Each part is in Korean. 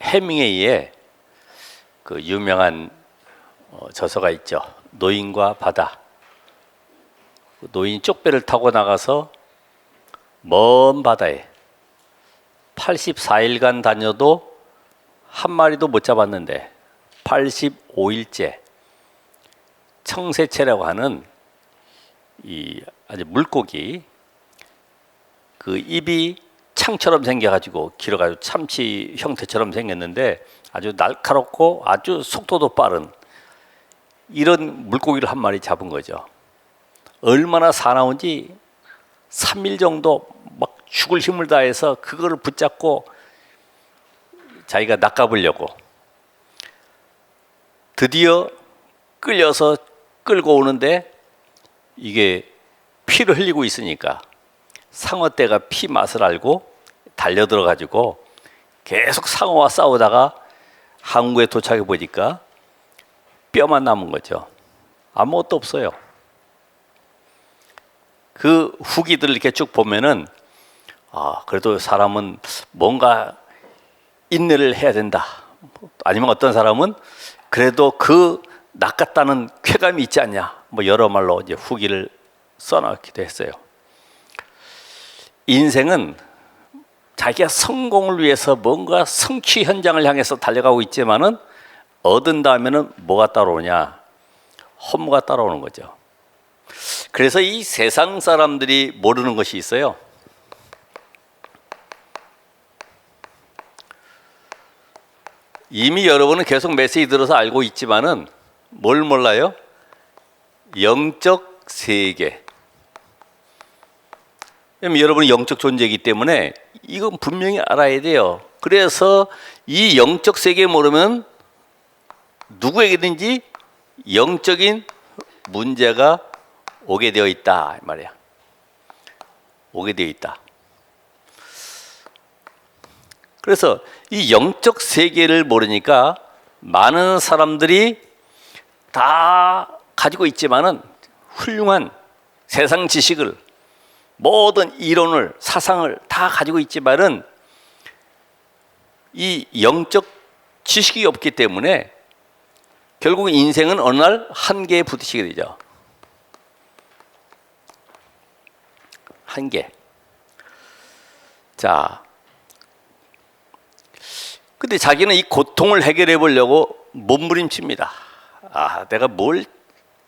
해밍웨이의 그 유명한 저서가 있죠. 노인과 바다. 노인이 쪽배를 타고 나가서 먼 바다에 84일간 다녀도 한 마리도 못 잡았는데 85일째 청새채라고 하는 이 아주 물고기, 그 입이 창처럼 생겨가지고 길어가지고 참치 형태처럼 생겼는데 아주 날카롭고 아주 속도도 빠른 이런 물고기를 한 마리 잡은 거죠. 얼마나 사나운지 3일 정도 막 죽을 힘을 다해서 그거를 붙잡고 자기가 낚아보려고 드디어 끌려서 끌고 오는데 이게 피를 흘리고 있으니까 상어떼가 피 맛을 알고 달려들어 가지고 계속 상어와 싸우다가 항구에 도착해 보니까 뼈만 남은 거죠. 아무것도 없어요. 그 후기들을 이렇게 쭉 보면은 그래도 사람은 뭔가 인내를 해야 된다. 아니면 어떤 사람은 그래도 그 낚았다는 쾌감이 있지 않냐. 뭐 여러 말로 이제 후기를 써놨기도 했어요. 인생은 자기가 성공을 위해서 뭔가 성취 현장을 향해서 달려가고 있지만은 얻은 다음에는 뭐가 따라오냐? 허무가 따라오는 거죠. 그래서 이 세상 사람들이 모르는 것이 있어요. 이미 여러분은 계속 메시지 들어서 알고 있지만은 뭘 몰라요? 영적 세계. 여러분이 영적 존재이기 때문에 이건 분명히 알아야 돼요. 그래서 이 영적 세계 모르면 누구에게든지 영적인 문제가 오게 되어 있다 이 말이야. 오게 되어 있다. 그래서 이 영적 세계를 모르니까 많은 사람들이 다 가지고 있지만은 훌륭한 세상 지식을, 모든 이론을, 사상을 다 가지고 있지만은 이 영적 지식이 없기 때문에 결국 인생은 어느 날 한계에 부딪히게 되죠. 한계. 자, 근데 자기는 이 고통을 해결해 보려고 몸부림칩니다. 내가 뭘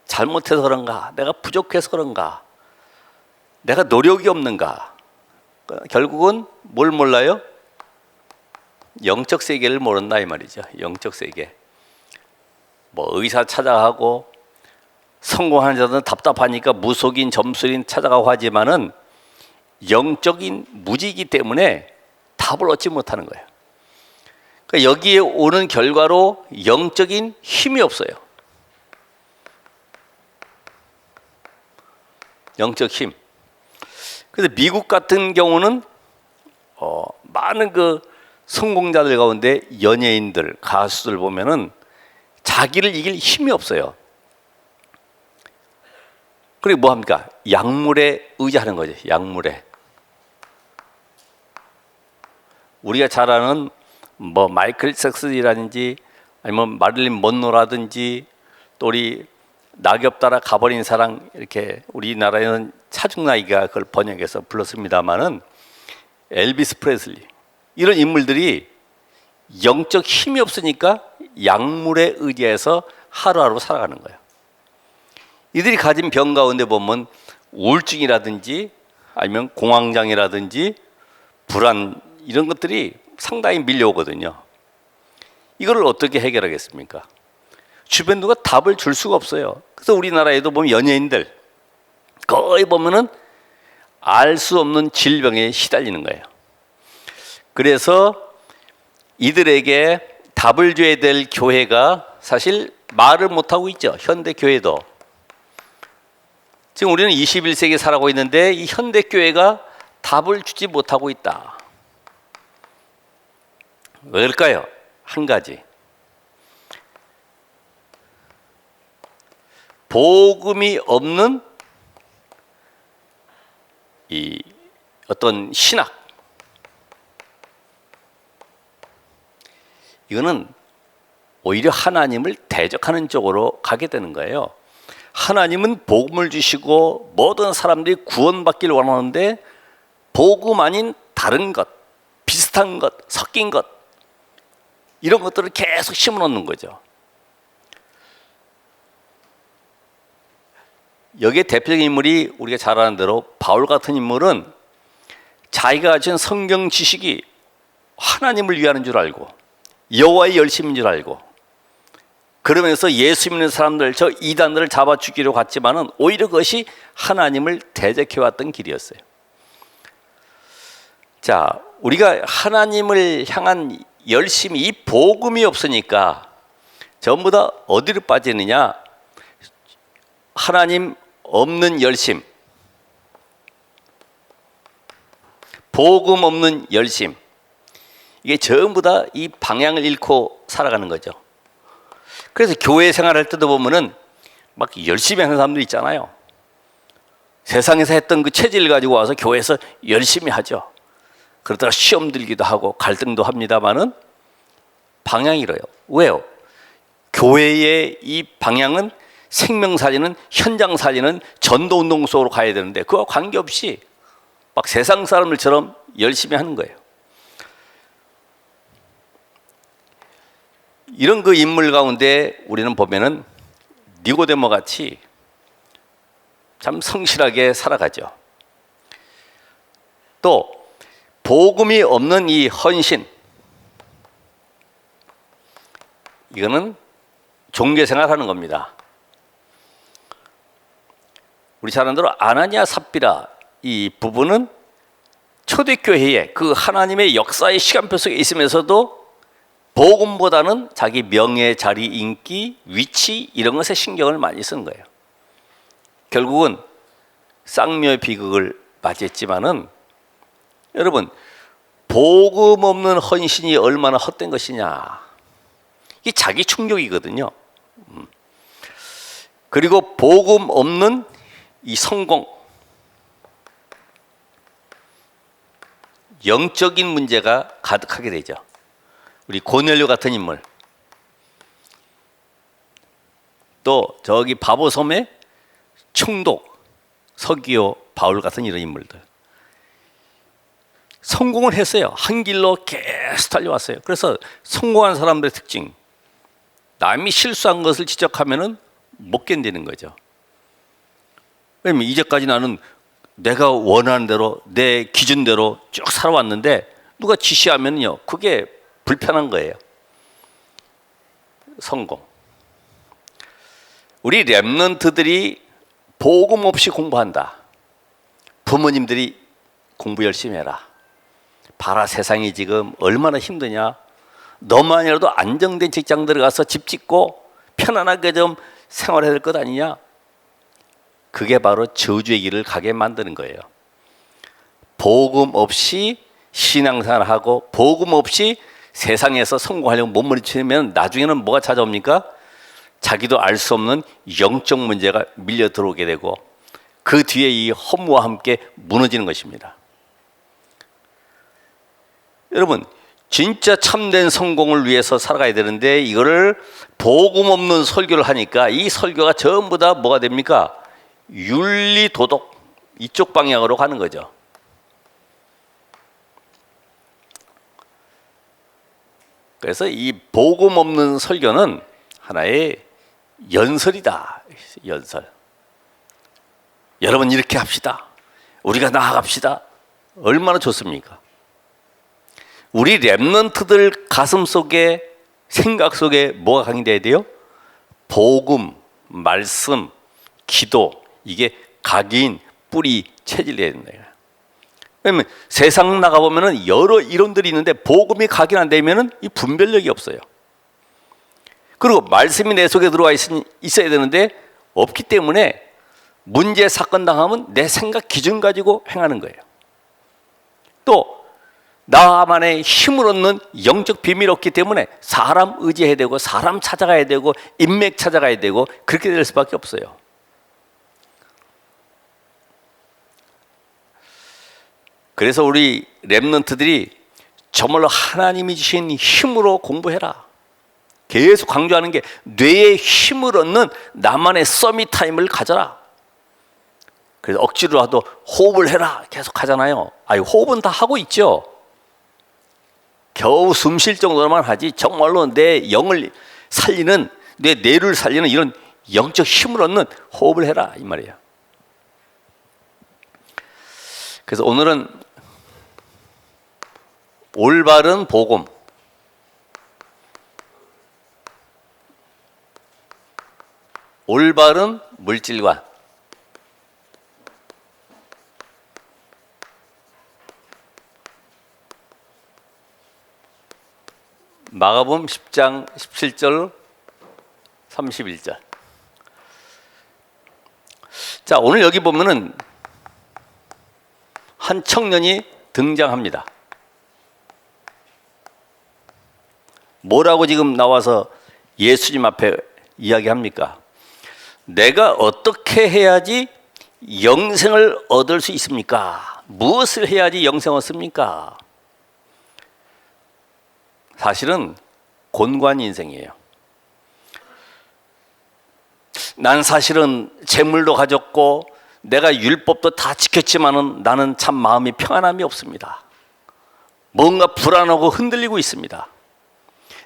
잘못해서 그런가? 내가 부족해서 그런가? 내가 노력이 없는가? 결국은 뭘 몰라요? 영적 세계를 모른다 이 말이죠. 영적 세계. 뭐 의사 찾아가고 성공하는 자들은 답답하니까 무속인, 점술인 찾아가고 하지만은 영적인 무지이기 때문에 답을 얻지 못하는 거예요. 그러니까 여기에 오는 결과로 영적인 힘이 없어요. 영적 힘. 그래서 미국 같은 경우는 많은 그 성공자들 가운데 연예인들, 가수들 보면은 자기를 이길 힘이 없어요. 그리고 뭐 합니까? 약물에 의지하는 거죠. 약물에. 우리가 잘 아는 뭐 마이클 잭슨이라든지 아니면 마릴린 먼로라든지 또 우리 낙엽 따라 가버린 사랑, 이렇게 우리나라에는 차중나이가 그걸 번역해서 불렀습니다마는 엘비스 프레슬리, 이런 인물들이 영적 힘이 없으니까 약물에 의지해서 하루하루 살아가는 거예요. 이들이 가진 병 가운데 보면 우울증이라든지 아니면 공황장애라든지 불안, 이런 것들이 상당히 밀려오거든요. 이거를 어떻게 해결하겠습니까? 주변 누가 답을 줄 수가 없어요. 그래서 우리나라에도 보면 연예인들 거의 보면은 알 수 없는 질병에 시달리는 거예요. 그래서 이들에게 답을 줘야 될 교회가 사실 말을 못하고 있죠. 현대 교회도. 지금 우리는 21세기에 살아가고 있는데 이 현대 교회가 답을 주지 못하고 있다. 왜 그럴까요? 한 가지. 복음이 없는 이 어떤 신학, 이거는 오히려 하나님을 대적하는 쪽으로 가게 되는 거예요. 하나님은 복음을 주시고 모든 사람들이 구원받기를 원하는데 복음 아닌 다른 것, 비슷한 것, 섞인 것, 이런 것들을 계속 심어놓는 거죠. 여기에 대표적인 인물이 우리가 잘 아는 대로 바울 같은 인물은 자기가 가진 성경 지식이 하나님을 위하는 줄 알고 여호와의 열심인 줄 알고, 그러면서 예수 믿는 사람들, 저 이단들을 잡아 죽이려고 갔지만은 오히려 그것이 하나님을 대적해왔던 길이었어요. 자, 우리가 하나님을 향한 열심이, 이 복음이 없으니까 전부 다 어디로 빠지느냐? 하나님 없는 열심, 복음 없는 열심, 이게 전부 다 이 방향을 잃고 살아가는 거죠. 그래서 교회 생활할 때도 보면은 막 열심히 하는 사람들 있잖아요. 세상에서 했던 그 체질을 가지고 와서 교회에서 열심히 하죠. 그러다가 시험 들기도 하고 갈등도 합니다만은 방향이 잃어요. 왜요? 교회의 이 방향은, 생명사진은, 현장사진은 전도운동 속으로 가야 되는데 그와 관계없이 막 세상 사람들처럼 열심히 하는 거예요. 이런 그 인물 가운데 우리는 보면은 니고데모 같이 참 성실하게 살아가죠. 또 복음이 없는 이 헌신, 이거는 종교생활 하는 겁니다. 우리 잘 아는 대로 아나니아 삽비라 이 부부는 초대교회에 그 하나님의 역사의 시간표 속에 있으면서도 복음보다는 자기 명예, 자리, 인기, 위치 이런 것에 신경을 많이 쓴 거예요. 결국은 쌍묘의 비극을 맞이했지만은, 여러분, 복음 없는 헌신이 얼마나 헛된 것이냐, 이게 자기 충격이거든요. 그리고 복음 없는 이 성공, 영적인 문제가 가득하게 되죠. 우리 고넬료 같은 인물, 또 저기 바보섬의 총독 서기오 바울 같은 이런 인물들, 성공을 했어요. 한 길로 계속 달려왔어요. 그래서 성공한 사람들의 특징, 남이 실수한 것을 지적하면은 못 견디는 거죠. 왜냐면 이제까지 나는 내가 원하는 대로 내 기준대로 쭉 살아왔는데 누가 지시하면요 그게 불편한 거예요. 성공. 우리 렘넌트들이 복음 없이 공부한다. 부모님들이 공부 열심히 해라. 봐라, 세상이 지금 얼마나 힘드냐. 너만이라도 안정된 직장 들어가서 집 짓고 편안하게 좀 생활해야 될 것 아니냐. 그게 바로 저주의 길을 가게 만드는 거예요. 복음 없이 신앙생활하고 복음 없이 세상에서 성공하려고 몸부림치면 나중에는 뭐가 찾아옵니까? 자기도 알 수 없는 영적 문제가 밀려 들어오게 되고 그 뒤에 이 허무와 함께 무너지는 것입니다. 여러분, 진짜 참된 성공을 위해서 살아가야 되는데 이거를 복음 없는 설교를 하니까 이 설교가 전부 다 뭐가 됩니까? 윤리 도덕 이쪽 방향으로 가는 거죠. 그래서 이 복음 없는 설교는 하나의 연설이다. 연설. 여러분 이렇게 합시다. 우리가 나아갑시다. 얼마나 좋습니까? 우리 렘넌트들 가슴 속에, 생각 속에 뭐가 강해져야 돼요? 복음, 말씀, 기도, 이게 각인, 뿌리, 체질해야 된다. 왜냐면 세상 나가보면 여러 이론들이 있는데 복음이 각인 안 되면 이 분별력이 없어요. 그리고 말씀이 내 속에 들어와 있어야 되는데 없기 때문에 문제 사건 당하면 내 생각 기준 가지고 행하는 거예요. 또 나만의 힘을 얻는 영적 비밀이 없기 때문에 사람 의지해야 되고 사람 찾아가야 되고 인맥 찾아가야 되고 그렇게 될 수밖에 없어요. 그래서 우리 렘넌트들이 정말로 하나님이 주신 힘으로 공부해라. 계속 강조하는 게 뇌의 힘을 얻는 나만의 서밋 타임을 가져라. 그래서 억지로라도 호흡을 해라 계속 하잖아요. 아니, 호흡은 다 하고 있죠. 겨우 숨 쉴 정도만 하지 정말로 내 영을 살리는, 내 뇌를 살리는 이런 영적 힘을 얻는 호흡을 해라 이 말이에요. 그래서 오늘은 올바른 복음, 올바른 물질관, 마가복음 10장 17절 31절. 자, 오늘 여기 보면은 한 청년이 등장합니다. 뭐라고 지금 나와서 예수님 앞에 이야기합니까? 내가 어떻게 해야지 영생을 얻을 수 있습니까? 무엇을 해야지 영생을 얻습니까? 사실은 곤고한 인생이에요. 난 사실은 재물도 가졌고 내가 율법도 다 지켰지만은 나는 참 마음이 평안함이 없습니다. 뭔가 불안하고 흔들리고 있습니다.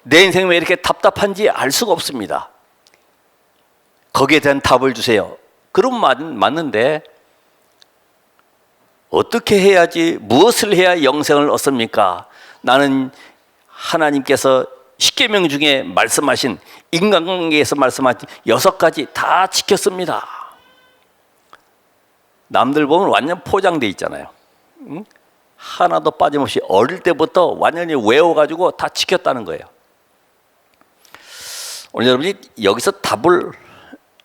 내 인생이 왜 이렇게 답답한지 알 수가 없습니다. 거기에 대한 답을 주세요. 그럼 맞는데 어떻게 해야지, 무엇을 해야 영생을 얻습니까? 나는 하나님께서 십계명 중에 말씀하신, 인간관계에서 말씀하신 6가지 다 지켰습니다. 남들 보면 완전 포장돼 있잖아요. 응? 하나도 빠짐없이 어릴 때부터 완전히 외워가지고 다 지켰다는 거예요. 오늘 여러분이 여기서 답을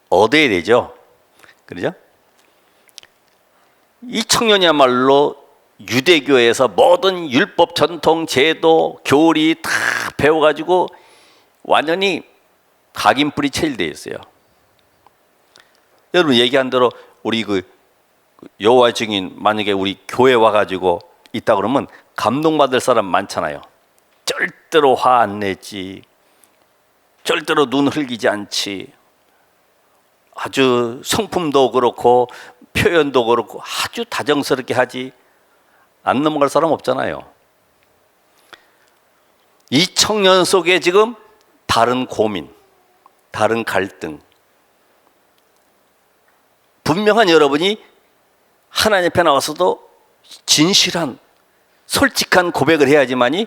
얻어야 되죠. 그렇죠? 이 청년이야말로 유대교에서 모든 율법, 전통, 제도, 교리 다 배워가지고 완전히 각인뿔이 체일되어 있어요. 여러분 얘기한 대로 우리 그 여호와 증인 만약에 우리 교회 와가지고 있다 그러면 감동받을 사람 많잖아요. 절대로 화 안 내지, 절대로 눈 흘기지 않지, 아주 성품도 그렇고 표현도 그렇고 아주 다정스럽게 하지, 안 넘어갈 사람 없잖아요. 이 청년 속에 지금 다른 고민, 다른 갈등, 분명한 여러분이 하나님 앞에 나와서도 진실한 솔직한 고백을 해야지만이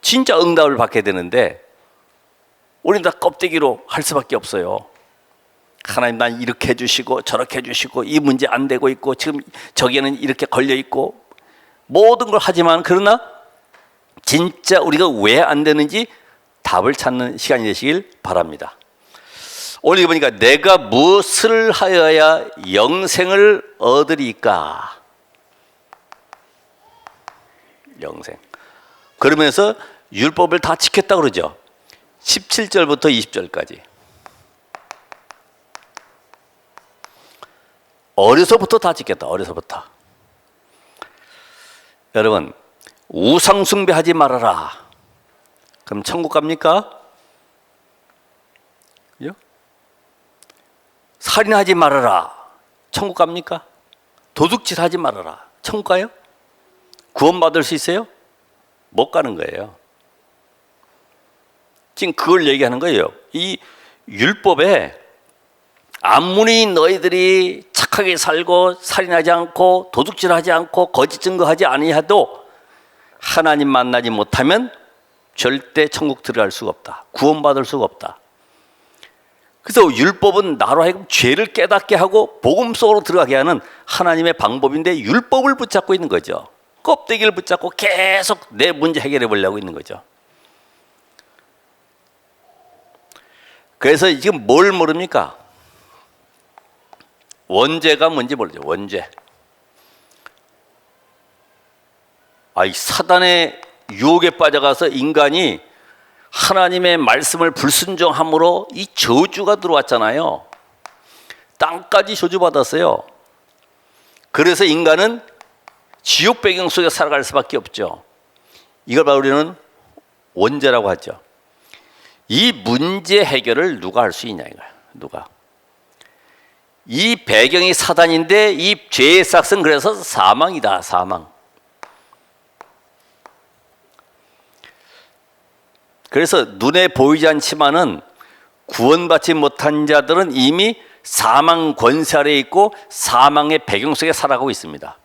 진짜 응답을 받게 되는데 우리는 다 껍데기로 할 수밖에 없어요. 하나님, 난 이렇게 해주시고 저렇게 해주시고 이 문제 안 되고 있고 지금 저기에는 이렇게 걸려 있고 모든 걸 하지만, 그러나 진짜 우리가 왜 안 되는지 답을 찾는 시간이 되시길 바랍니다. 오늘 보니까 내가 무엇을 하여야 영생을 얻으리까? 영생. 그러면서 율법을 다 지켰다 그러죠. 17절부터 20절까지. 어려서부터 다 지켰다. 어려서부터. 여러분, 우상 숭배하지 말아라. 그럼 천국 갑니까? 그죠? 살인하지 말아라. 천국 갑니까? 도둑질 하지 말아라. 천국 가요? 구원받을 수 있어요? 못 가는 거예요. 지금 그걸 얘기하는 거예요. 이 율법에 아무리 너희들이 착하게 살고 살인하지 않고 도둑질하지 않고 거짓 증거하지 아니해도 하나님 만나지 못하면 절대 천국 들어갈 수가 없다. 구원받을 수가 없다. 그래서 율법은 나로 하여금 죄를 깨닫게 하고 복음 속으로 들어가게 하는 하나님의 방법인데, 율법을 붙잡고 있는 거죠. 껍데기를 붙잡고 계속 내 문제 해결해 보려고 있는 거죠. 그래서 지금 뭘 모릅니까? 원죄가 뭔지 모르죠. 원죄. 이 사단의 유혹에 빠져가서 인간이 하나님의 말씀을 불순종함으로 이 저주가 들어왔잖아요. 땅까지 저주받았어요. 그래서 인간은 지옥 배경 속에 살아갈 수밖에 없죠. 이걸 바로 우리는 원죄라고 하죠. 이 문제 해결을 누가 할 수 있냐 이거야. 누가? 이 배경이 사단인데 이 죄의 싹은 그래서 사망이다. 사망. 그래서 눈에 보이지 않지만은 구원받지 못한 자들은 이미 사망 권세 아래에 있고 사망의 배경 속에 살아가고 있습니다.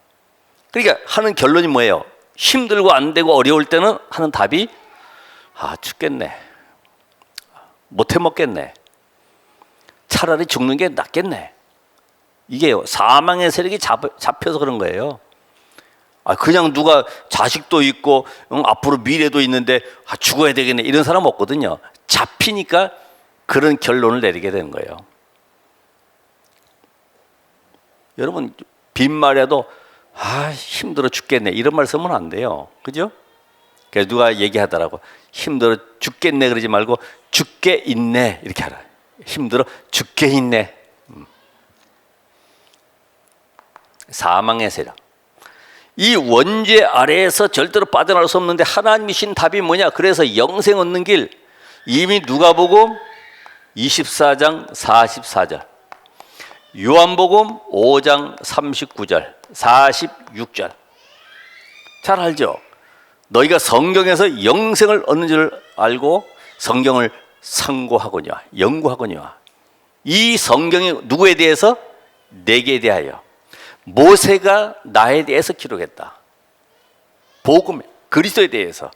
그러니까 하는 결론이 뭐예요? 힘들고 안 되고 어려울 때는 하는 답이 죽겠네. 못 해먹겠네. 차라리 죽는 게 낫겠네. 이게요. 사망의 세력이 잡혀서 그런 거예요. 그냥 누가 자식도 있고 앞으로 미래도 있는데 죽어야 되겠네 이런 사람 없거든요. 잡히니까 그런 결론을 내리게 되는 거예요. 여러분 빈말이라도 힘들어 죽겠네 이런 말 쓰면 안 돼요. 그죠? 그래서 누가 얘기하더라고. 힘들어 죽겠네 그러지 말고 죽게 있네 이렇게 하라. 힘들어 죽게 있네. 사망의 세력. 이 원죄 아래에서 절대로 빠져나올 수 없는데 하나님이 주신 답이 뭐냐? 그래서 영생 얻는 길. 이미 누가복음 24장 44절, 요한복음 5장 39절, 46절. 잘 알죠? 너희가 성경에서 영생을 얻는 줄 알고 성경을 상고하거니와 연구하거니와. 이 성경이 누구에 대해서? 내게 대하여. 모세가 나에 대해서 기록했다. 복음, 그리스도에 대해서.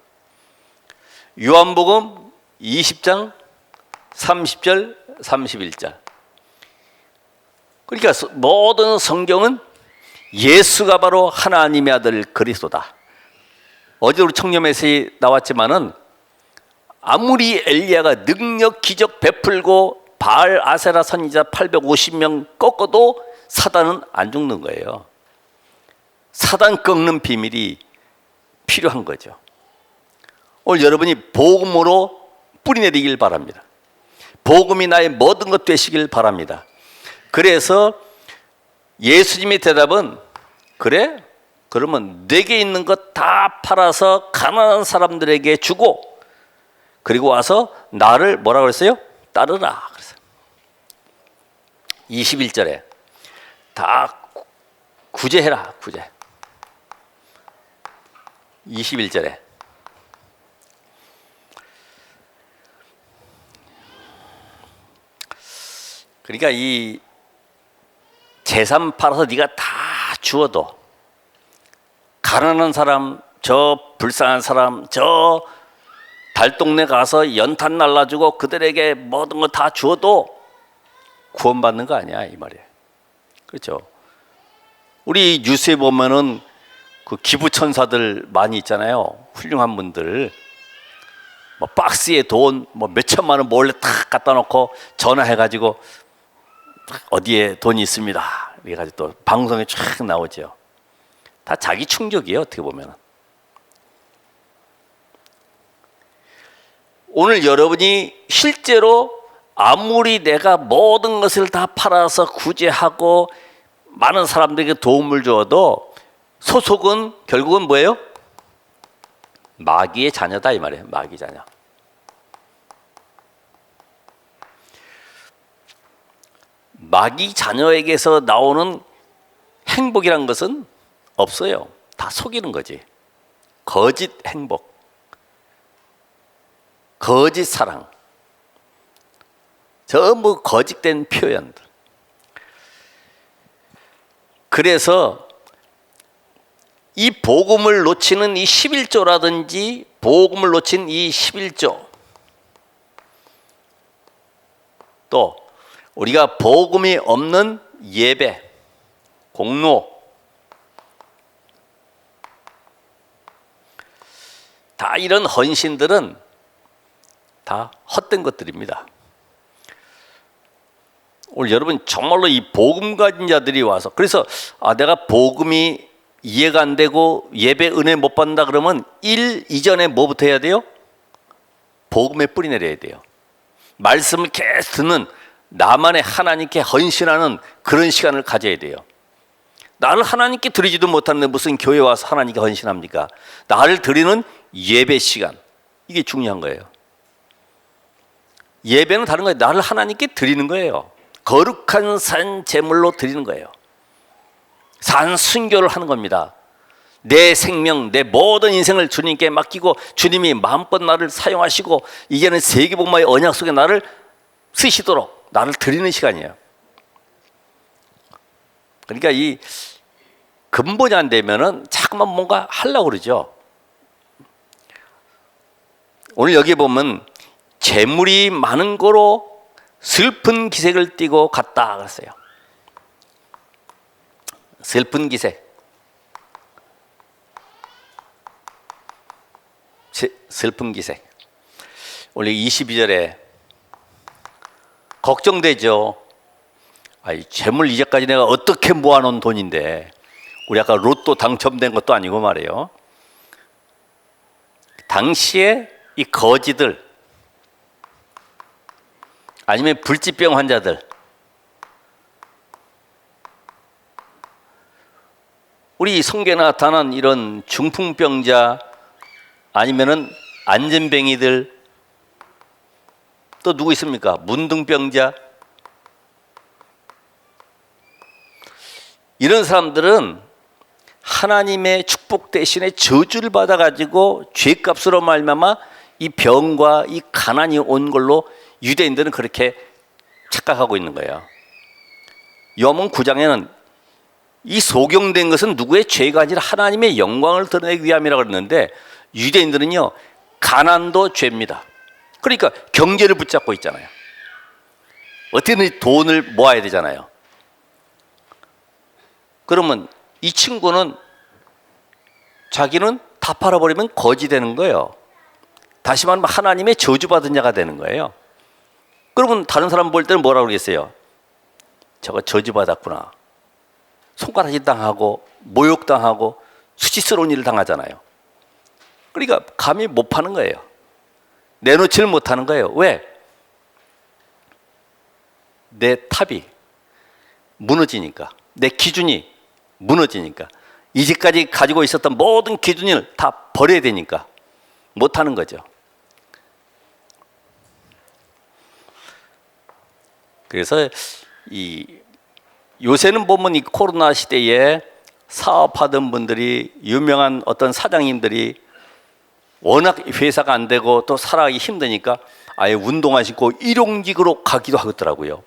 요한복음 20장 30절 31절. 그러니까 모든 성경은 예수가 바로 하나님의 아들 그리스도다. 어제 우리 청렴에서 나왔지만은 아무리 엘리야가 능력 기적 베풀고 바알 아세라 선지자 850명 꺾어도 사단은 안 죽는 거예요. 사단 꺾는 비밀이 필요한 거죠. 오늘 여러분이 복음으로 뿌리내리길 바랍니다. 복음이 나의 모든 것 되시길 바랍니다. 그래서 예수님의 대답은 그래? 그러면 내게 있는 것 다 팔아서 가난한 사람들에게 주고 그리고 와서 나를 뭐라고 그랬어요? 따르라. 그래서 21절에 다 구제해라. 구제. 21절에 그러니까 이 재산 팔아서 네가 다 주어도 가난한 사람, 저 불쌍한 사람, 저 달동네 가서 연탄 날라주고 그들에게 모든 거 다 주어도 구원받는 거 아니야 이 말이에요. 그렇죠? 우리 뉴스에 보면은 그 기부천사들 많이 있잖아요. 훌륭한 분들. 뭐 박스에 돈 뭐 몇천만 원 몰래 탁 갖다 놓고 전화해가지고 어디에 돈이 있습니다. 이래가지고 또 방송에 쫙 나오죠. 다 자기 충족이에요. 어떻게 보면. 오늘 여러분이 실제로 아무리 내가 모든 것을 다 팔아서 구제하고 많은 사람들에게 도움을 줘도 소속은 결국은 뭐예요? 마귀의 자녀다 이 말이에요. 마귀 자녀. 마귀 자녀에게서 나오는 행복이란 것은 없어요. 다 속이는 거지. 거짓 행복, 거짓 사랑, 전부 거짓된 표현들. 그래서 이 복음을 놓치는 이 11조라든지 복음을 놓친 이 11조, 또 우리가 복음이 없는 예배, 공로, 다 이런 헌신들은 다 헛된 것들입니다. 오늘 여러분 정말로 이 복음 가진 자들이 와서, 그래서 내가 복음이 이해가 안 되고 예배 은혜 못 받는다 그러면 이전에 뭐부터 해야 돼요? 복음에 뿌리 내려야 돼요. 말씀을 계속 듣는 나만의 하나님께 헌신하는 그런 시간을 가져야 돼요. 나를 하나님께 드리지도 못하는데 무슨 교회 와서 하나님께 헌신합니까? 나를 드리는 예배 시간, 이게 중요한 거예요. 예배는 다른 거예요. 나를 하나님께 드리는 거예요. 거룩한 산 제물로 드리는 거예요. 산 순교를 하는 겁니다. 내 생명, 내 모든 인생을 주님께 맡기고 주님이 마음껏 나를 사용하시고 이제는 세계복음화의 언약 속에 나를 쓰시도록 나를 드리는 시간이에요. 그러니까 이 근본이 안 되면은 자꾸만 뭔가 하려고 그러죠. 오늘 여기 보면 재물이 많은 거로 슬픈 기색을 띠고 갔다 그랬어요. 슬픈 기색. 슬픈 기색. 원래 22절에 걱정되죠. 재물 이제까지 내가 어떻게 모아놓은 돈인데, 우리 아까 로또 당첨된 것도 아니고 말이에요. 당시에 이 거지들, 아니면 불치병 환자들, 우리 성경에 나타난 이런 중풍병자, 아니면은 안전뱅이들, 또 누구 있습니까? 문둥병자. 이런 사람들은 하나님의 축복 대신에 저주를 받아가지고 죄값으로 말미암아 이 병과 이 가난이 온 걸로 유대인들은 그렇게 착각하고 있는 거예요. 요한복음 9장에는 이 소경된 것은 누구의 죄가 아니라 하나님의 영광을 드러내기 위함이라고 그랬는데, 유대인들은요, 가난도 죄입니다. 그러니까 경제를 붙잡고 있잖아요. 어떻게든 돈을 모아야 되잖아요. 그러면 이 친구는 자기는 다 팔아버리면 거지 되는 거예요. 다시 말하면 하나님의 저주받은 자가 되는 거예요. 그러면 다른 사람 볼 때는 뭐라고 그러겠어요? 저거 저주받았구나. 손가락질 당하고 모욕당하고 수치스러운 일을 당하잖아요. 그러니까 감히 못 파는 거예요. 내놓지를 못하는 거예요. 왜? 내 탑이 무너지니까, 내 기준이 무너지니까, 이제까지 가지고 있었던 모든 기준을 다 버려야 되니까 못하는 거죠. 그래서 요새는 보면 이 코로나 시대에 사업하던 분들이, 유명한 어떤 사장님들이 워낙 회사가 안 되고 또 살아가기 힘드니까 아예 운동화 신고 일용직으로 가기도 하더라고요.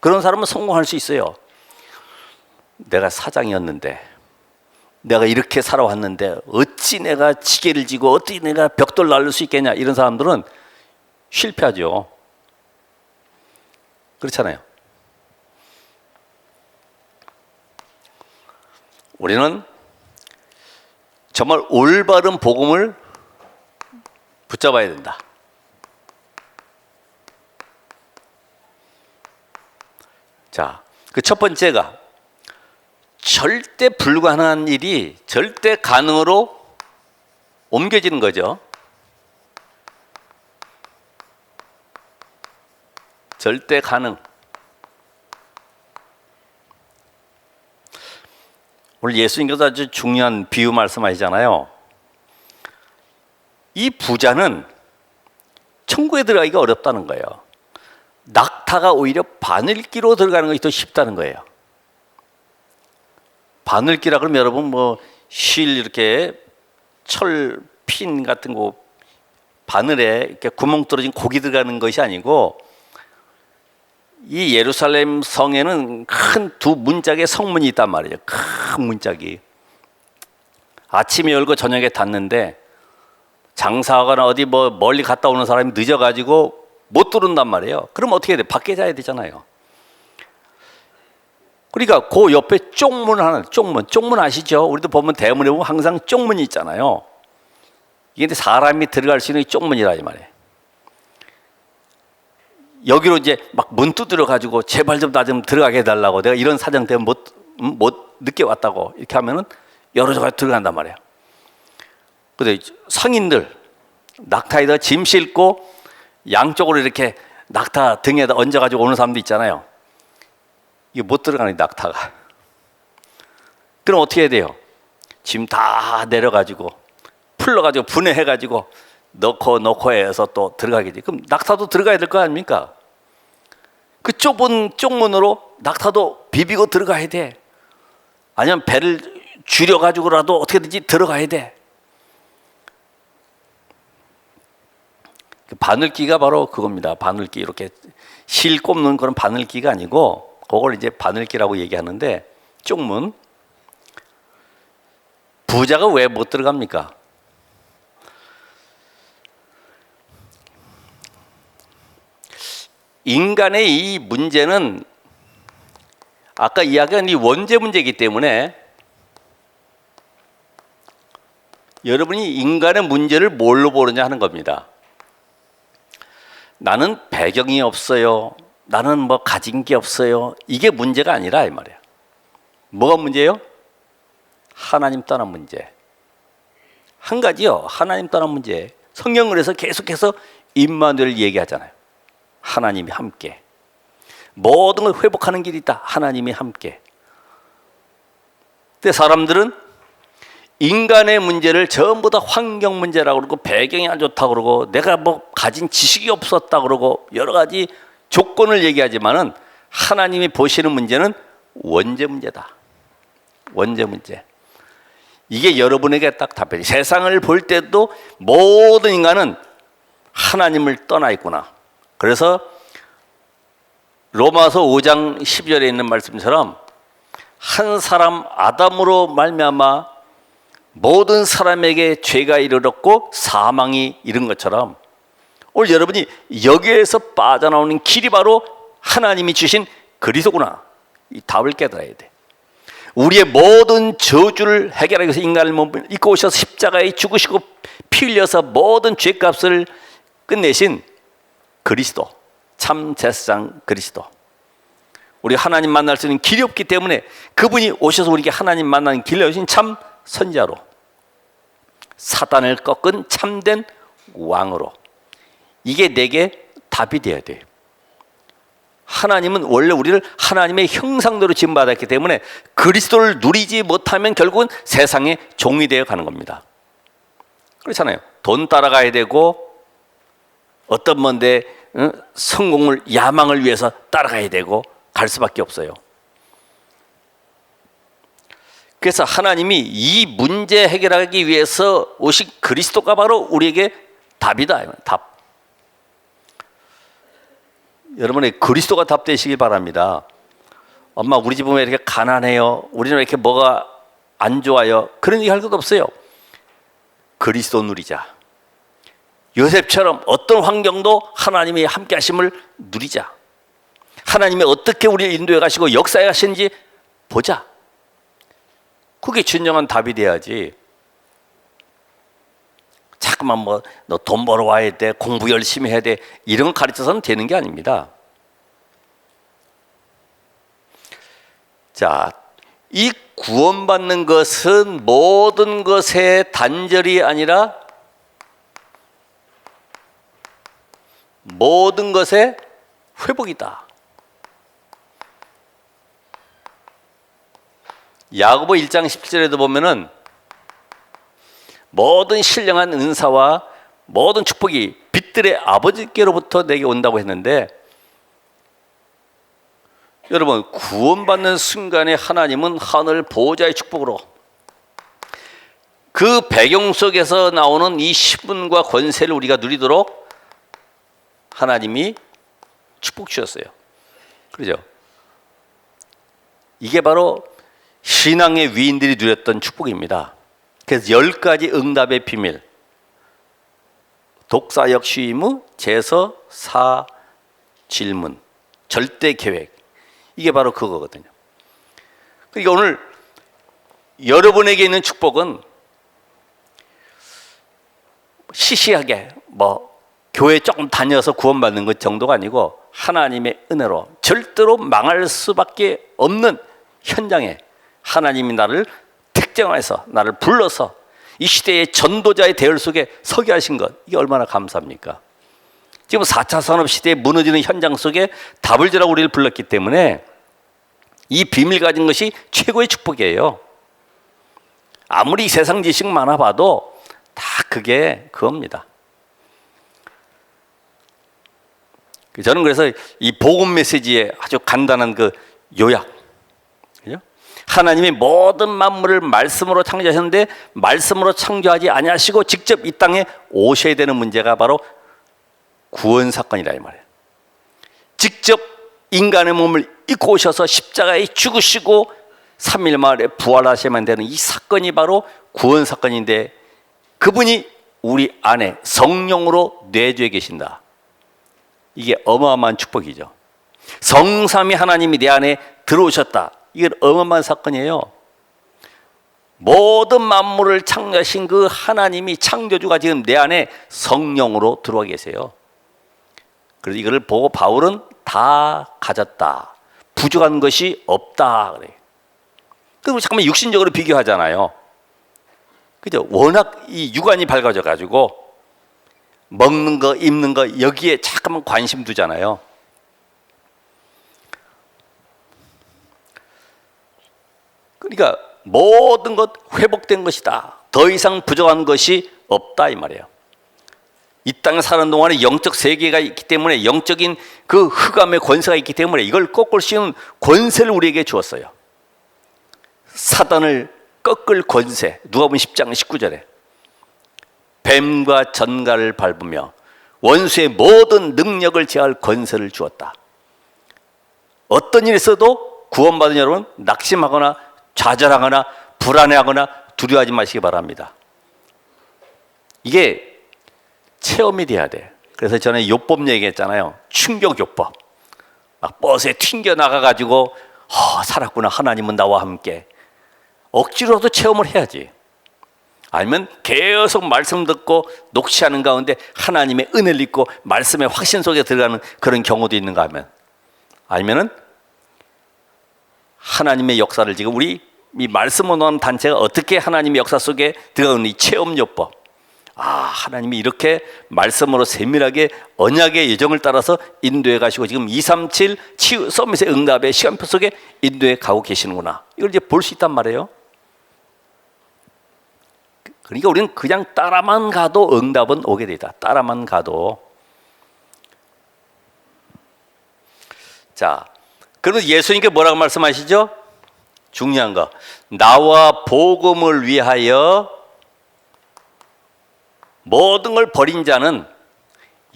그런 사람은 성공할 수 있어요. 내가 사장이었는데, 내가 이렇게 살아왔는데 어찌 내가 지게를 지고 어찌 내가 벽돌 날릴 수 있겠냐, 이런 사람들은 실패하죠. 그렇잖아요. 우리는 정말 올바른 복음을 붙잡아야 된다. 자, 그 첫 번째가 절대 불가능한 일이 절대 가능으로 옮겨지는 거죠. 절대 가능. 오늘 예수님께서 아주 중요한 비유 말씀하시잖아요. 이 부자는 천국에 들어가기가 어렵다는 거예요. 낙타가 오히려 바늘기로 들어가는 것이 더 쉽다는 거예요. 바늘기라 그러면 여러분 실 이렇게 철핀 같은 거 바늘에 이렇게 구멍 뚫어진 고기 들어가는 것이 아니고, 이 예루살렘 성에는 큰 두 문짝의 성문이 있단 말이에요. 큰 문짝이. 아침에 열고 저녁에 닫는데 장사하거나 어디 멀리 갔다 오는 사람이 늦어가지고 못 들어온단 말이에요. 그럼 어떻게 해야 돼? 밖에 자야 되잖아요. 그러니까 그 옆에 쪽문 하나, 쪽문 아시죠? 우리도 보면 대문에 보면 항상 쪽문이 있잖아요. 이게 사람이 들어갈 수 있는 쪽문이라 이 말이에요. 여기로 이제 막 문 두드려 가지고 제발 좀 나 좀 들어가게 해달라고, 내가 이런 사정 때문에 못 늦게 왔다고 이렇게 하면은 열어줘가 들어간단 말이에요. 근데 상인들 낙타에다 짐 싣고 양쪽으로 이렇게 낙타 등에다 얹어가지고 오는 사람도 있잖아요. 이게 못 들어가는 낙타가. 그럼 어떻게 해야 돼요? 짐 다 내려가지고 풀러가지고 분해해가지고 넣고 해서 또 들어가게 돼. 그럼 낙타도 들어가야 될 거 아닙니까? 그 좁은 쪽문으로 낙타도 비비고 들어가야 돼. 아니면 배를 줄여가지고라도 어떻게든지 들어가야 돼. 바늘기가 바로 그겁니다. 바늘기, 이렇게 실 꼽는 그런 바늘기가 아니고 그걸 이제 바늘기라고 얘기하는데, 쪽문. 부자가 왜 못 들어갑니까? 인간의 이 문제는 아까 이야기한 이 원죄 문제이기 때문에, 여러분이 인간의 문제를 뭘로 보느냐 하는 겁니다. 나는 배경이 없어요, 나는 뭐 가진 게 없어요, 이게 문제가 아니라 이 말이야. 뭐가 문제예요? 하나님 떠난 문제. 한 가지요, 하나님 떠난 문제. 성경을 해서 계속해서 임마누엘 얘기하잖아요. 하나님이 함께. 모든 걸 회복하는 길이 있다. 하나님이 함께. 근데 사람들은 인간의 문제를 전부 다 환경 문제라고 그러고, 배경이 안 좋다고 그러고, 내가 뭐 가진 지식이 없었다고 그러고, 여러 가지 조건을 얘기하지만은 하나님이 보시는 문제는 원죄 문제다. 원죄 문제. 이게 여러분에게 딱 답변이. 세상을 볼 때도 모든 인간은 하나님을 떠나 있구나. 그래서 로마서 5장 12절에 있는 말씀처럼 한 사람 아담으로 말미암아 모든 사람에게 죄가 이르렀고 사망이 이른 것처럼, 오늘 여러분이 여기에서 빠져나오는 길이 바로 하나님이 주신 그리스도구나. 이 답을 깨달아야 돼. 우리의 모든 저주를 해결하기 위해서 인간을 몸을 입고 오셔서 십자가에 죽으시고 피 흘려서 모든 죄값을 끝내신 그리스도, 참 제사장 그리스도. 우리 하나님 만날 수 있는 길이 없기 때문에 그분이 오셔서 우리에게 하나님 만나는 길을 여신 참 선지자로, 사단을 꺾은 참된 왕으로. 이게 내게 답이 되어야 돼요. 하나님은 원래 우리를 하나님의 형상대로 지음받았기 때문에 그리스도를 누리지 못하면 결국은 세상의 종이 되어 가는 겁니다. 그렇잖아요. 돈 따라가야 되고, 어떤 뭔데 성공을, 야망을 위해서 따라가야 되고 갈 수밖에 없어요. 그래서 하나님이 이 문제 해결하기 위해서 오신 그리스도가 바로 우리에게 답이다. 답. 여러분의 그리스도가 답 되시길 바랍니다. 엄마, 우리 집은 왜 이렇게 가난해요? 우리는 왜 이렇게 뭐가 안 좋아요? 그런 얘기 할 것도 없어요. 그리스도 누리자. 요셉처럼 어떤 환경도 하나님이 함께 하심을 누리자. 하나님이 어떻게 우리를 인도해 가시고 역사해 가시는지 보자. 그게 진정한 답이 돼야지. 자꾸만 뭐 너 돈 벌어 와야 돼, 공부 열심히 해야 돼, 이런 거 가르쳐서는 되는 게 아닙니다. 자, 이 구원받는 것은 모든 것의 단절이 아니라 모든 것의 회복이다. 야고보 1장 17절에도 보면은 모든 신령한 은사와 모든 축복이 빛들의 아버지께로부터 내게 온다고 했는데, 여러분, 구원받는 순간에 하나님은 하늘 보호자의 축복으로 그 배경 속에서 나오는 이 신분과 권세를 우리가 누리도록 하나님이 축복 주셨어요. 그렇죠? 이게 바로 신앙의 위인들이 누렸던 축복입니다. 그래서 10가지 응답의 비밀, 독사 역시의무, 제서, 사, 질문, 절대 계획, 이게 바로 그거거든요. 그러니까 오늘 여러분에게 있는 축복은 시시하게 뭐 교회 조금 다녀서 구원받는 것 정도가 아니고, 하나님의 은혜로 절대로 망할 수밖에 없는 현장에 하나님이 나를 특정해서 나를 불러서 이 시대의 전도자의 대열 속에 서게 하신 것, 이게 얼마나 감사합니까? 지금 4차 산업시대에 무너지는 현장 속에 답을 주라고 우리를 불렀기 때문에 이 비밀 가진 것이 최고의 축복이에요. 아무리 세상 지식 많아봐도 다 그게 그겁니다. 저는 그래서 이 복음 메시지의 아주 간단한 그 요약, 그죠? 하나님이 모든 만물을 말씀으로 창조하셨는데 말씀으로 창조하지 아니하시고 직접 이 땅에 오셔야 되는 문제가 바로 구원 사건이라 이 말이에요. 직접 인간의 몸을 입고 오셔서 십자가에 죽으시고 3일 만에 부활하셔야만 되는 이 사건이 바로 구원 사건인데, 그분이 우리 안에 성령으로 내주에 계신다. 이게 어마어마한 축복이죠. 성삼위 하나님이 내 안에 들어오셨다. 이게 어마어마한 사건이에요. 모든 만물을 창조하신 그 하나님이, 창조주가 지금 내 안에 성령으로 들어와 계세요. 그래서 이거를 보고 바울은 다 가졌다, 부족한 것이 없다 그래요. 그리고 잠깐만 육신적으로 비교하잖아요. 그죠? 워낙 이 육안이 밝아져 가지고 먹는 거, 입는 거 여기에 잠깐만 관심 두잖아요. 그러니까 모든 것 회복된 것이다. 더 이상 부족한 것이 없다 이 말이에요. 이 땅에 사는 동안에 영적 세계가 있기 때문에, 영적인 그 흑암의 권세가 있기 때문에 이걸 꺾을 수 있는 권세를 우리에게 주었어요. 사단을 꺾을 권세. 누가복음 10장 19절에 뱀과 전갈을 밟으며 원수의 모든 능력을 제할 권세를 주었다. 어떤 일이 있어도 구원받은 여러분 낙심하거나 좌절하거나 불안해하거나 두려워하지 마시기 바랍니다. 이게 체험이 돼야 돼. 그래서 전에 욥법 얘기했잖아요. 충격 욥법. 막 버스에 튕겨 나가가지고 살았구나, 하나님은 나와 함께. 억지로도 체험을 해야지. 아니면 계속 말씀 듣고 녹취하는 가운데 하나님의 은혜를 입고 말씀의 확신 속에 들어가는 그런 경우도 있는가 하면, 아니면은 하나님의 역사를 지금 우리 이 말씀을 놓은 단체가 어떻게 하나님의 역사 속에 들어가는 이 체험 욥법. 하나님이 이렇게 말씀으로 세밀하게 언약의 예정을 따라서 인도해 가시고 지금 237 치유 서밋의 응답의 시간표 속에 인도해 가고 계시는구나. 이걸 이제 볼 수 있단 말이에요. 그러니까 우리는 그냥 따라만 가도 응답은 오게 되다. 따라만 가도. 자, 그러면 예수님께 뭐라고 말씀하시죠? 중요한 거. 나와 복음을 위하여 모든 걸 버린 자는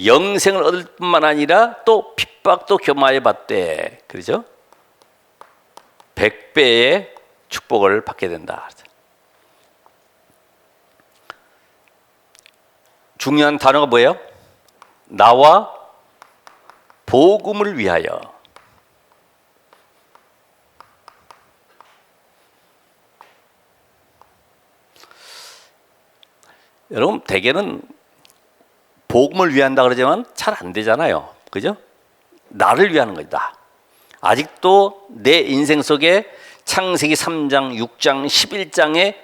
영생을 얻을 뿐만 아니라 또 핍박도 겸하여 받되, 그렇죠? 100배의 축복을 받게 된다. 중요한 단어가 뭐예요? 나와 복음을 위하여. 여러분 대개는 복음을 위한다 그러지만 잘 안 되잖아요. 그죠? 나를 위하는 거다. 아직도 내 인생 속에 창세기 3장, 6장, 11장에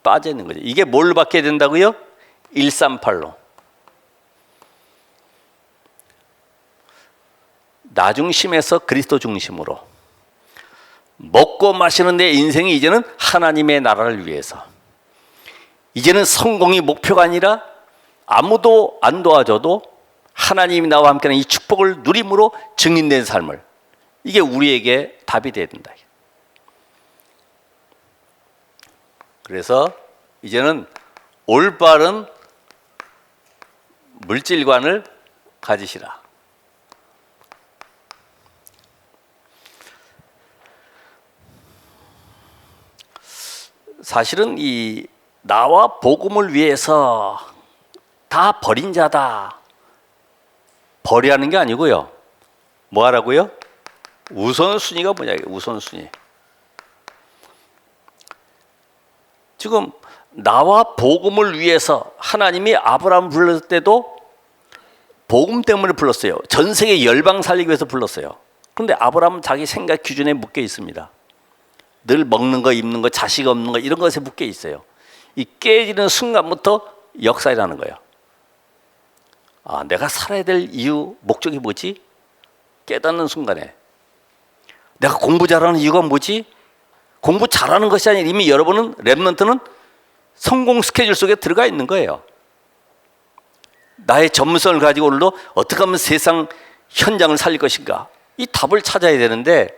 빠져 있는 거죠. 이게 뭘 받게 된다고요? 138로. 나 중심에서 그리스도 중심으로. 먹고 마시는 내 인생이 이제는 하나님의 나라를 위해서. 이제는 성공이 목표가 아니라 아무도 안 도와줘도 하나님이 나와 함께하는 이 축복을 누림으로 증인된 삶을, 이게 우리에게 답이 돼야 된다. 그래서 이제는 올바른 물질관을 가지시라. 사실은 이 나와 복음을 위해서 다 버린 자다. 버리라는 게 아니고요. 뭐 하라고요? 우선순위가 뭐냐? 우선순위. 지금 나와 복음을 위해서 하나님이 아브라함을 불렀을 때도 복음 때문에 불렀어요. 전 세계 열방 살리기 위해서 불렀어요. 그런데 아브라함은 자기 생각 기준에 묶여 있습니다. 늘 먹는 거, 입는 거, 자식 없는 거 이런 것에 묶여 있어요. 이 깨지는 순간부터 역사라는 거예요. 내가 살아야 될 이유, 목적이 뭐지? 깨닫는 순간에 내가 공부 잘하는 이유가 뭐지? 공부 잘하는 것이 아니라 이미 여러분은, 랩런트는 성공 스케줄 속에 들어가 있는 거예요. 나의 전문성을 가지고 오늘도 어떻게 하면 세상 현장을 살릴 것인가, 이 답을 찾아야 되는데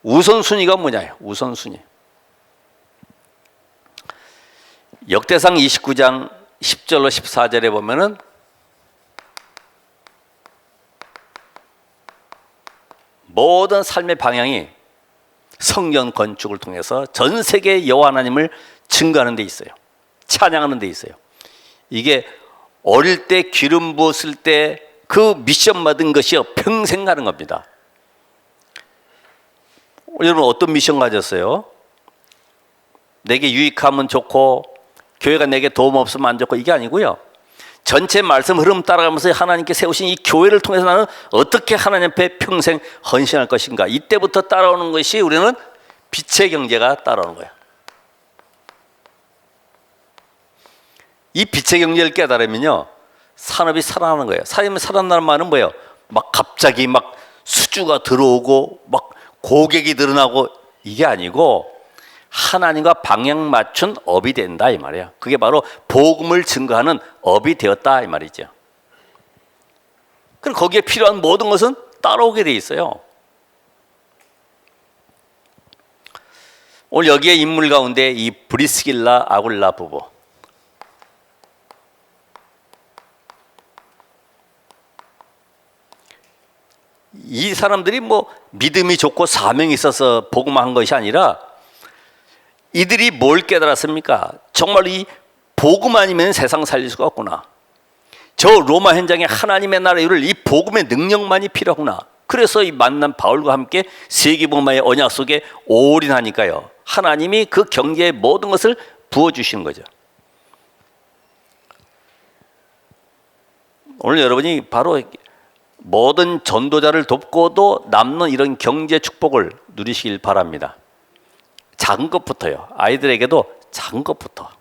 우선순위가 뭐냐요? 우선순위. 역대상 29장 10절로 14절에 보면은 모든 삶의 방향이 성전 건축을 통해서 전 세계 여호와 하나님을 증거하는 데 있어요. 찬양하는 데 있어요. 이게 어릴 때 기름 부었을 때 그 미션 받은 것이요, 평생 가는 겁니다. 여러분 어떤 미션 가졌어요? 내게 유익하면 좋고 교회가 내게 도움 없으면 안 좋고, 이게 아니고요. 전체 말씀 흐름 따라가면서 하나님께 세우신 이 교회를 통해서 나는 어떻게 하나님 앞에 평생 헌신할 것인가, 이때부터 따라오는 것이 우리는 빛의 경제가 따라오는 거예요. 이 빛의 경제를 깨달으면요, 산업이 살아나는 거예요. 산업이 살아나는 말은 뭐예요? 막 갑자기 막 수주가 들어오고 막 고객이 늘어나고, 이게 아니고 하나님과 방향 맞춘 업이 된다 이 말이에요. 그게 바로 복음을 증거하는 업이 되었다 이 말이죠. 그럼 거기에 필요한 모든 것은 따라오게 돼 있어요. 오늘 여기에 인물 가운데 이 브리스길라 아굴라 부부, 이 사람들이 뭐 믿음이 좋고 사명이 있어서 복음한 것이 아니라 이들이 뭘 깨달았습니까? 정말 이 복음 아니면 세상 살릴 수가 없구나. 저 로마 현장에 하나님의 나라의 일을 이 복음의 능력만이 필요하구나. 그래서 이 만난 바울과 함께 세계복음화의 언약 속에 올인하니까요, 하나님이 그 경제의 모든 것을 부어주시는 거죠. 오늘 여러분이 바로 모든 전도자를 돕고도 남는 이런 경제 축복을 누리시길 바랍니다. 작은 것부터요. 아이들에게도 작은 것부터.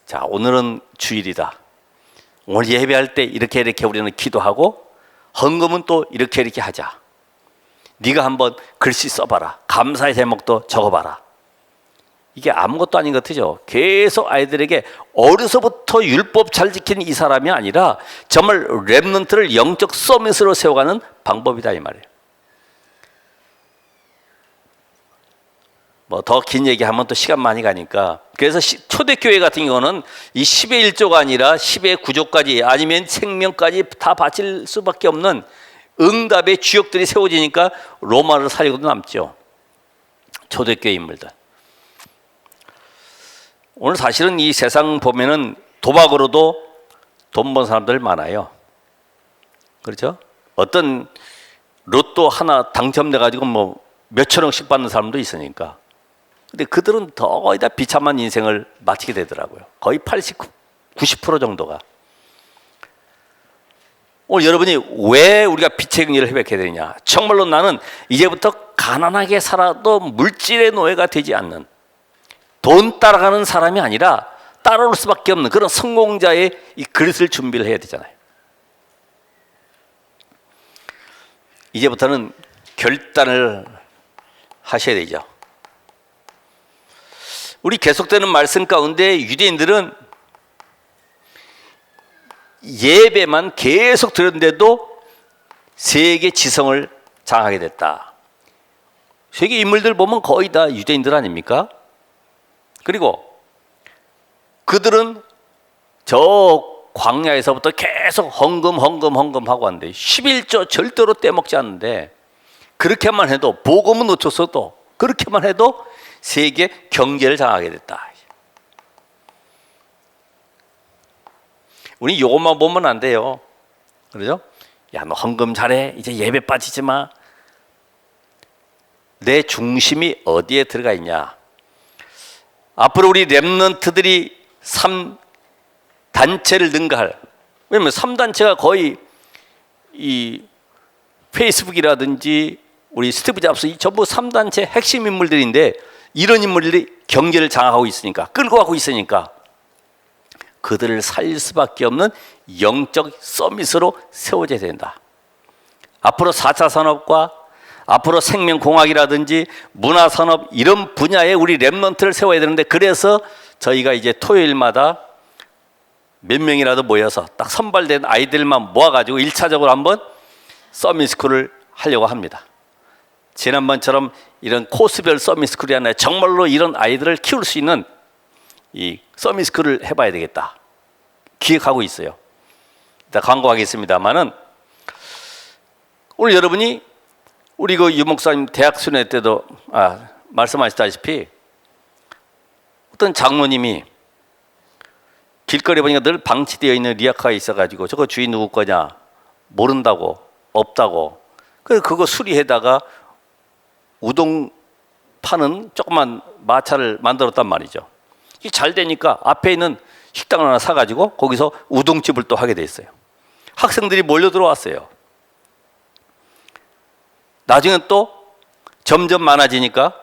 자, 오늘은 주일이다. 오늘 예배할 때 이렇게 우리는 기도하고, 헌금은 또 이렇게 하자. 네가 한번 글씨 써봐라. 감사의 제목도 적어봐라. 이게 아무것도 아닌 것 같죠. 계속 아이들에게 어려서부터 율법 잘 지키는 이 사람이 아니라 정말 렘넌트를 영적 서밋으로 세워가는 방법이다 이 말이에요. 뭐 더 긴 얘기하면 또 시간 많이 가니까, 그래서 초대교회 같은 경우는 이 10의 1조가 아니라 10의 9조까지 아니면 생명까지 다 바칠 수밖에 없는 응답의 주역들이 세워지니까 로마를 살리고도 남죠. 초대교회 인물들. 오늘 사실은 이 세상 보면은 도박으로도 돈 번 사람들 많아요. 그렇죠? 어떤 로또 하나 당첨돼 가지고 뭐 몇천억씩 받는 사람도 있으니까. 근데 그들은 거의 다 비참한 인생을 마치게 되더라고요. 거의 80, 90% 정도가. 오늘 여러분이 왜 우리가 빛의 경제를 회복해야 되느냐? 정말로 나는 이제부터 가난하게 살아도 물질의 노예가 되지 않는, 돈 따라가는 사람이 아니라 따라올 수밖에 없는 그런 성공자의 이 그릇을 준비를 해야 되잖아요. 이제부터는 결단을 하셔야 되죠. 우리 계속되는 말씀 가운데 유대인들은 예배만 계속 드렸는데도 세계 지성을 장하게 됐다. 세계 인물들 보면 거의 다 유대인들 아닙니까? 그리고 그들은 저 광야에서부터 계속 헌금하고 왔는데 11조 절대로 떼먹지 않는데, 그렇게만 해도 복음은 놓쳤어도 그렇게만 해도 세계 경제를 장하게 됐다. 우리 요것만 보면 안 돼요. 그러죠? 야, 너 헌금 잘해. 이제 예배 빠지지 마. 내 중심이 어디에 들어가 있냐? 앞으로 우리 렘넌트들이 3단체를 능가할, 왜냐면 3단체가 거의 이 페이스북이라든지 우리 스티브 잡스, 이 전부 3단체 핵심 인물들인데, 이런 인물들이 경제를 장악하고 있으니까, 끌고 가고 있으니까 그들을 살릴 수밖에 없는 영적 서밋으로 세워져야 된다. 앞으로 4차 산업과 앞으로 생명공학이라든지 문화산업 이런 분야에 우리 랩런트를 세워야 되는데, 그래서 저희가 이제 토요일마다 몇 명이라도 모여서 딱 선발된 아이들만 모아가지고 1차적으로 한번 서밋스쿨을 하려고 합니다. 지난번처럼 이런 코스별 서밋스쿨이 아니라 정말로 이런 아이들을 키울 수 있는 이 서밋스쿨을 해봐야 되겠다 기획하고 있어요. 일단 광고하겠습니다만은, 오늘 여러분이 우리 그 유목사님 대학 순회 때도 말씀하셨다시피 어떤 장로님이 길거리에 보니까 늘 방치되어 있는 리아카가 있어가지고 저거 주인 누구 거냐 모른다고, 없다고. 그래서 그거 수리해다가 우동 파는 조그만 마차를 만들었단 말이죠. 이게 잘 되니까 앞에 있는 식당을 하나 사가지고 거기서 우동집을 또 하게 됐어요. 학생들이 몰려 들어왔어요. 나중에 또 점점 많아지니까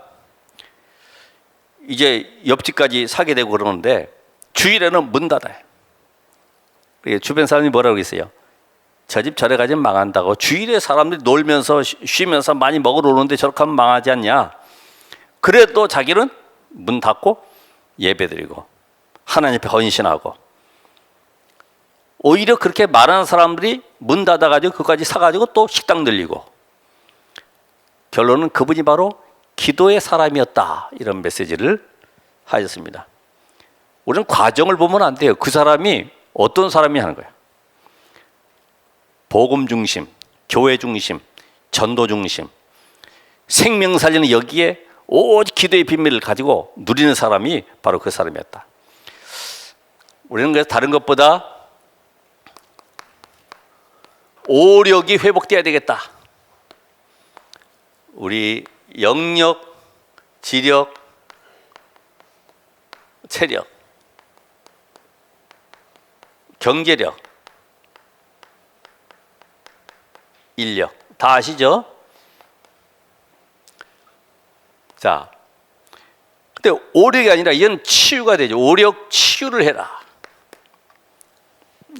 이제 옆집까지 사게 되고 그러는데 주일에는 문 닫아요. 주변 사람이 뭐라고 그랬어요? 저 집 저래 가지면 망한다고. 주일에 사람들이 놀면서 쉬면서 많이 먹으러 오는데 저렇게 하면 망하지 않냐. 그래도 자기는 문 닫고 예배드리고 하나님 앞에 헌신하고, 오히려 그렇게 말하는 사람들이 문 닫아가지고 그까지 사가지고 또 식당 늘리고, 결론은 그분이 바로 기도의 사람이었다, 이런 메시지를 하셨습니다. 우리는 과정을 보면 안 돼요. 그 사람이 어떤 사람이 하는 거예요. 복음 중심, 교회 중심, 전도 중심, 생명 살리는 여기에 오직 기도의 비밀을 가지고 누리는 사람이 바로 그 사람이었다. 우리는 그래서 다른 것보다 오력이 회복돼야 되겠다. 우리 영력, 지력, 체력, 경제력, 인력 다 아시죠? 자, 근데 오력이 아니라 이건 치유가 되죠. 오력 치유를 해라.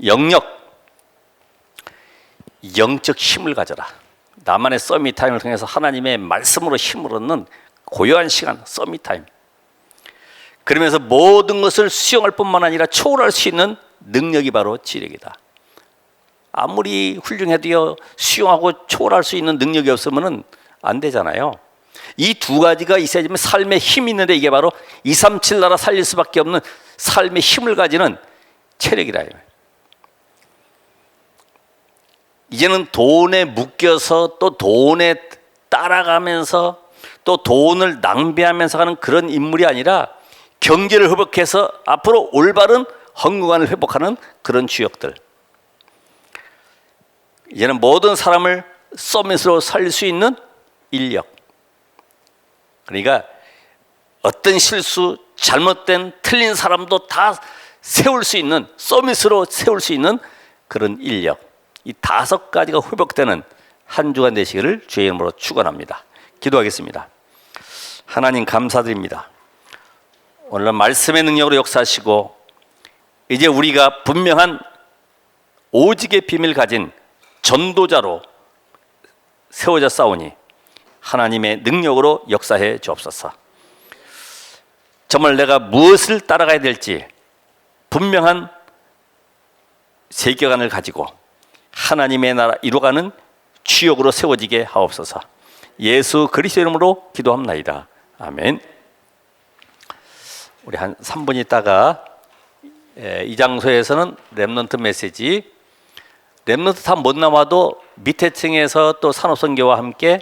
영력, 영적 힘을 가져라. 나만의 서밋 타임을 통해서 하나님의 말씀으로 힘을 얻는 고요한 시간, 서밋 타임. 그러면서 모든 것을 수용할 뿐만 아니라 초월할 수 있는 능력이 바로 지력이다. 아무리 훌륭해도요, 수용하고 초월할 수 있는 능력이 없으면 안 되잖아요. 이 두 가지가 있어야지만 삶에 힘이 있는데, 이게 바로 237 나라 살릴 수밖에 없는 삶의 힘을 가지는 체력이라. 이제는 돈에 묶여서 또 돈에 따라가면서 또 돈을 낭비하면서 하는 그런 인물이 아니라 경제를 회복해서 앞으로 올바른 헌금관을 회복하는 그런 주역들. 이제는 모든 사람을 서밋으로 살릴 수 있는 인력. 그러니까 어떤 실수, 잘못된 틀린 사람도 다 세울 수 있는, 서밋으로 세울 수 있는 그런 인력. 이 5가지가 회복되는 한 주간 되시기를 주의 이름으로 축원합니다. 기도하겠습니다. 하나님 감사드립니다. 오늘 말씀의 능력으로 역사하시고, 이제 우리가 분명한 오직의 비밀 가진 전도자로 세워져 싸우니 하나님의 능력으로 역사해 주옵소서. 정말 내가 무엇을 따라가야 될지 분명한 세계관을 가지고 하나님의 나라 이루어가는 주역으로 세워지게 하옵소서. 예수 그리스도 이름으로 기도합나이다. 아멘. 우리 한 3분 있다가 이 장소에서는 렘넌트 메시지, 렘넌트 다 못 남아도 밑에 층에서 또 산업선교와 함께